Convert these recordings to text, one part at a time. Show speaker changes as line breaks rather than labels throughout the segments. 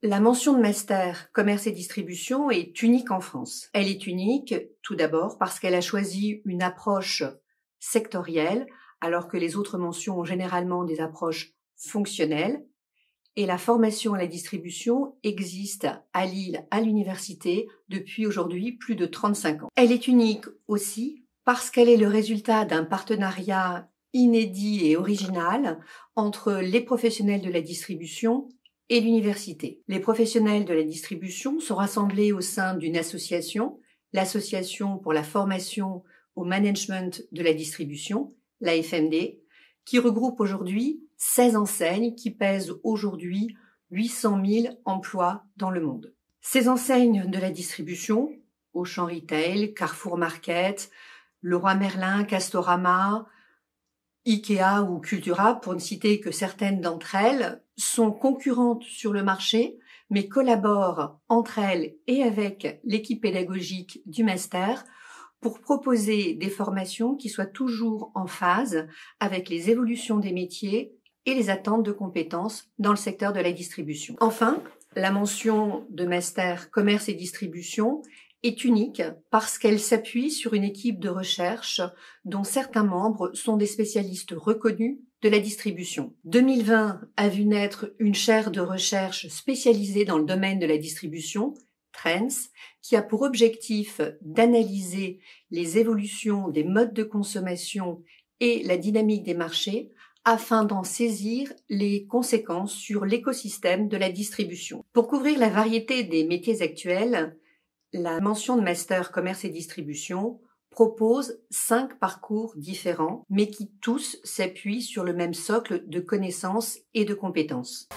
La mention de master commerce et distribution est unique en France. Elle est unique tout d'abord parce qu'elle a choisi une approche sectorielle alors que les autres mentions ont généralement des approches fonctionnelles. Et la formation à la distribution existe à Lille, à l'université, depuis aujourd'hui plus de 35 ans. Elle est unique aussi parce qu'elle est le résultat d'un partenariat inédit et original entre les professionnels de la distribution et l'université. Les professionnels de la distribution sont rassemblés au sein d'une association, l'Association pour la formation au management de la distribution, l'AFMD, qui regroupe aujourd'hui 16 enseignes qui pèsent aujourd'hui 800 000 emplois dans le monde. Ces enseignes de la distribution, Auchan Retail, Carrefour Market, Leroy Merlin, Castorama, Ikea ou Cultura, pour ne citer que certaines d'entre elles, sont concurrentes sur le marché, mais collaborent entre elles et avec l'équipe pédagogique du master pour proposer des formations qui soient toujours en phase avec les évolutions des métiers et les attentes de compétences dans le secteur de la distribution. Enfin, la mention de master commerce et distribution est unique parce qu'elle s'appuie sur une équipe de recherche dont certains membres sont des spécialistes reconnus de la distribution. 2020 a vu naître une chaire de recherche spécialisée dans le domaine de la distribution, Trends, qui a pour objectif d'analyser les évolutions des modes de consommation et la dynamique des marchés afin d'en saisir les conséquences sur l'écosystème de la distribution. Pour couvrir la variété des métiers actuels, la mention de master commerce et distribution propose 5 parcours différents, mais qui tous s'appuient sur le même socle de connaissances et de compétences.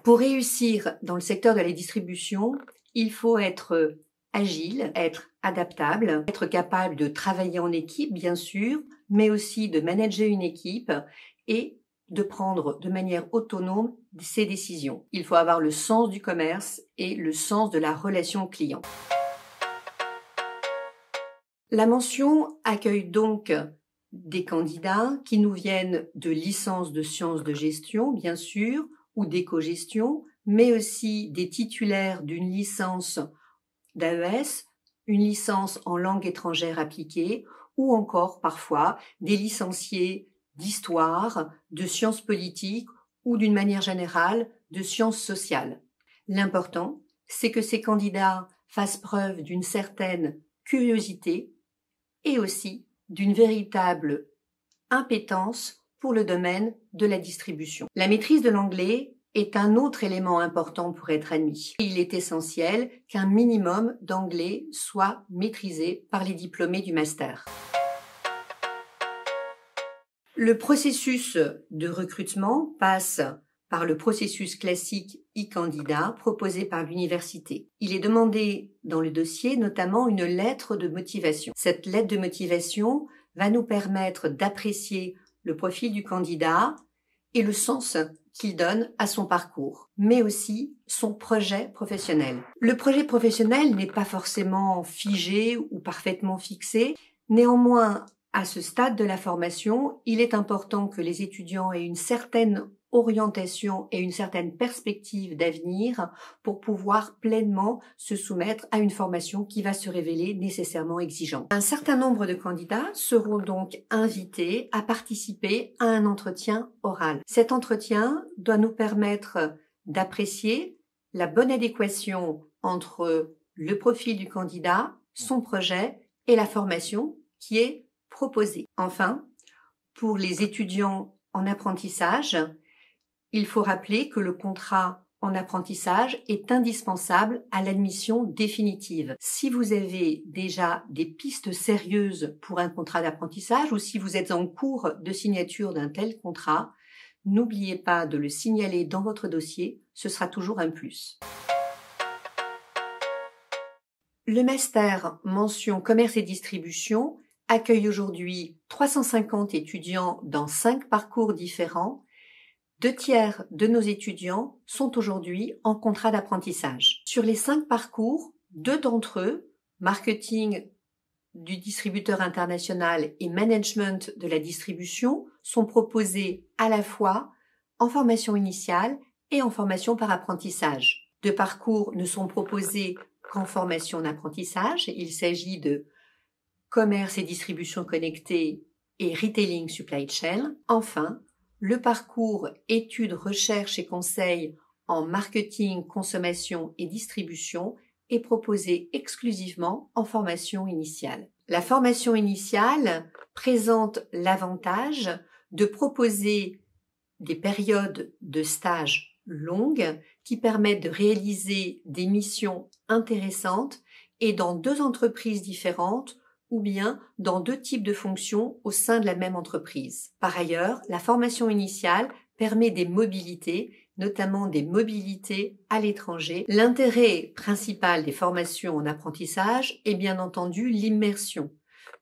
Pour réussir dans le secteur de la distribution, il faut être agile, être adaptable, être capable de travailler en équipe, bien sûr, mais aussi de manager une équipe et de prendre de manière autonome ses décisions. Il faut avoir le sens du commerce et le sens de la relation client. La mention accueille donc des candidats qui nous viennent de licences de sciences de gestion, bien sûr, ou d'éco-gestion, mais aussi des titulaires d'une licence d'AES, une licence en langue étrangère appliquée, ou encore parfois des licenciés d'histoire, de sciences politiques ou d'une manière générale de sciences sociales. L'important, c'est que ces candidats fassent preuve d'une certaine curiosité et aussi d'une véritable impétence pour le domaine de la distribution. La maîtrise de l'anglais est un autre élément important pour être admis. Il est essentiel qu'un minimum d'anglais soit maîtrisé par les diplômés du master. Le processus de recrutement passe par le processus classique e-candidat proposé par l'université. Il est demandé dans le dossier notamment une lettre de motivation. Cette lettre de motivation va nous permettre d'apprécier le profil du candidat et le sens qu'il donne à son parcours, mais aussi son projet professionnel. Le projet professionnel n'est pas forcément figé ou parfaitement fixé. Néanmoins, à ce stade de la formation, il est important que les étudiants aient une certaine orientation et une certaine perspective d'avenir pour pouvoir pleinement se soumettre à une formation qui va se révéler nécessairement exigeante. Un certain nombre de candidats seront donc invités à participer à un entretien oral. Cet entretien doit nous permettre d'apprécier la bonne adéquation entre le profil du candidat, son projet et la formation qui est proposée. Enfin, pour les étudiants en apprentissage, il faut rappeler que le contrat en apprentissage est indispensable à l'admission définitive. Si vous avez déjà des pistes sérieuses pour un contrat d'apprentissage ou si vous êtes en cours de signature d'un tel contrat, n'oubliez pas de le signaler dans votre dossier, ce sera toujours un plus. Le master mention commerce et distribution accueille aujourd'hui 350 étudiants dans 5 parcours différents. 2 tiers de nos étudiants sont aujourd'hui en contrat d'apprentissage. Sur les 5 parcours, 2 d'entre eux, marketing du distributeur international et management de la distribution, sont proposés à la fois en formation initiale et en formation par apprentissage. Deux parcours ne sont proposés qu'en formation d'apprentissage. Il s'agit de commerce et distribution connectée et retailing supply chain. Enfin, le parcours études, recherche et conseil en marketing, consommation et distribution est proposé exclusivement en formation initiale. La formation initiale présente l'avantage de proposer des périodes de stage longues qui permettent de réaliser des missions intéressantes et dans deux entreprises différentes ou bien dans deux types de fonctions au sein de la même entreprise. Par ailleurs, la formation initiale permet des mobilités, notamment des mobilités à l'étranger. L'intérêt principal des formations en apprentissage est bien entendu l'immersion,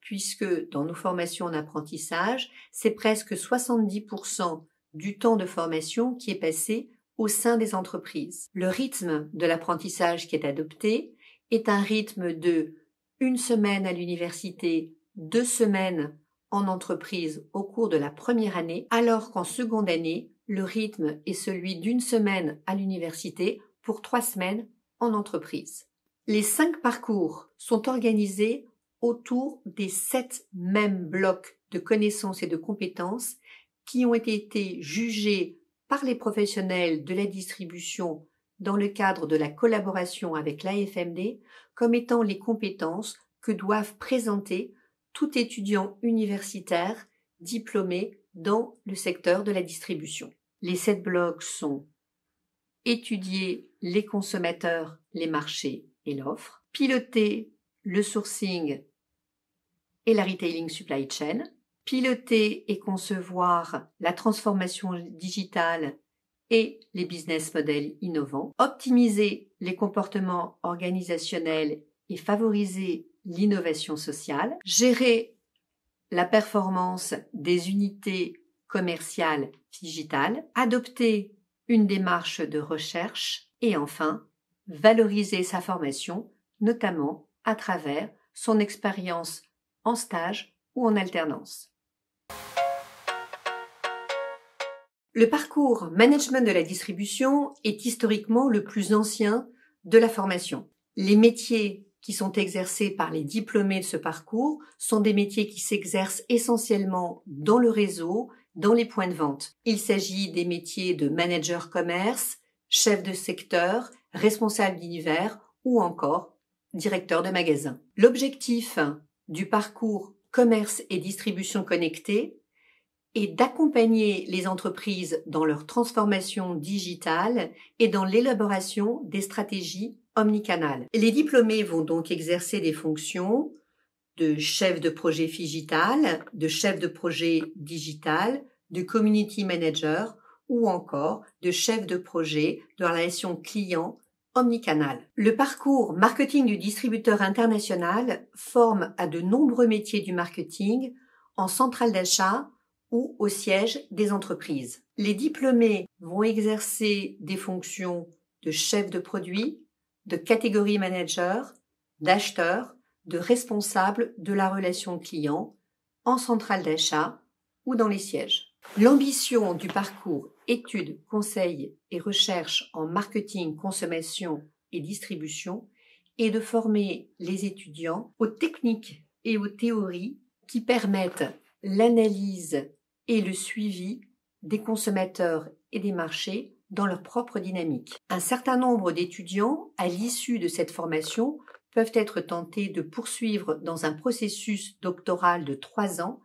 puisque dans nos formations en apprentissage, c'est presque 70% du temps de formation qui est passé au sein des entreprises. Le rythme de l'apprentissage qui est adopté est un rythme de 1 semaine à l'université, 2 semaines en entreprise au cours de la première année, alors qu'en seconde année, le rythme est celui d'1 semaine à l'université pour 3 semaines en entreprise. Les 5 parcours sont organisés autour des 7 mêmes blocs de connaissances et de compétences qui ont été jugés par les professionnels de la distribution dans le cadre de la collaboration avec l'AFMD comme étant les compétences que doivent présenter tout étudiant universitaire diplômé dans le secteur de la distribution. Les 7 blocs sont étudier les consommateurs, les marchés et l'offre, piloter le sourcing et la retailing supply chain, piloter et concevoir la transformation digitale et les business models innovants, optimiser les comportements organisationnels et favoriser l'innovation sociale, gérer la performance des unités commerciales digitales, adopter une démarche de recherche et enfin valoriser sa formation, notamment à travers son expérience en stage ou en alternance. Le parcours management de la distribution est historiquement le plus ancien de la formation. Les métiers qui sont exercés par les diplômés de ce parcours sont des métiers qui s'exercent essentiellement dans le réseau, dans les points de vente. Il s'agit des métiers de manager commerce, chef de secteur, responsable d'univers ou encore directeur de magasin. L'objectif du parcours commerce et distribution connectée est d'accompagner les entreprises dans leur transformation digitale et dans l'élaboration des stratégies omnicanales. Les diplômés vont donc exercer des fonctions de chef de projet digital, de chef de projet digital, de community manager ou encore de chef de projet de relation client omnicanal. Le parcours marketing du distributeur international forme à de nombreux métiers du marketing en centrale d'achat ou au siège des entreprises. Les diplômés vont exercer des fonctions de chef de produit, de catégorie manager, d'acheteur, de responsable de la relation client en centrale d'achat ou dans les sièges. L'ambition du parcours études, conseils et recherche en marketing, consommation et distribution est de former les étudiants aux techniques et aux théories qui permettent l'analyse et le suivi des consommateurs et des marchés dans leur propre dynamique. Un certain nombre d'étudiants, à l'issue de cette formation, peuvent être tentés de poursuivre dans un processus doctoral de 3 ans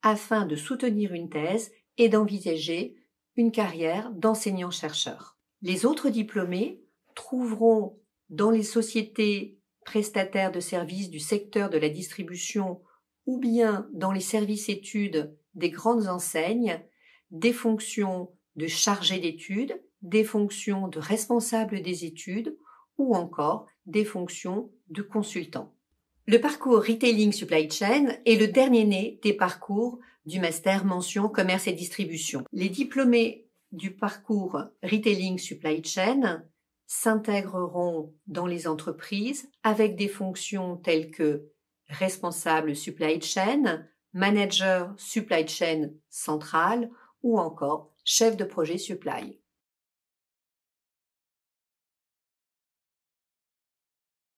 afin de soutenir une thèse et d'envisager une carrière d'enseignant-chercheur. Les autres diplômés trouveront dans les sociétés prestataires de services du secteur de la distribution ou bien dans les services études des grandes enseignes, des fonctions de chargé d'études, des fonctions de responsable des études ou encore des fonctions de consultant. Le parcours Retailing Supply Chain est le dernier né des parcours du master mention commerce et distribution. Les diplômés du parcours Retailing Supply Chain s'intégreront dans les entreprises avec des fonctions telles que responsable supply chain, manager supply chain centrale ou encore chef de projet supply.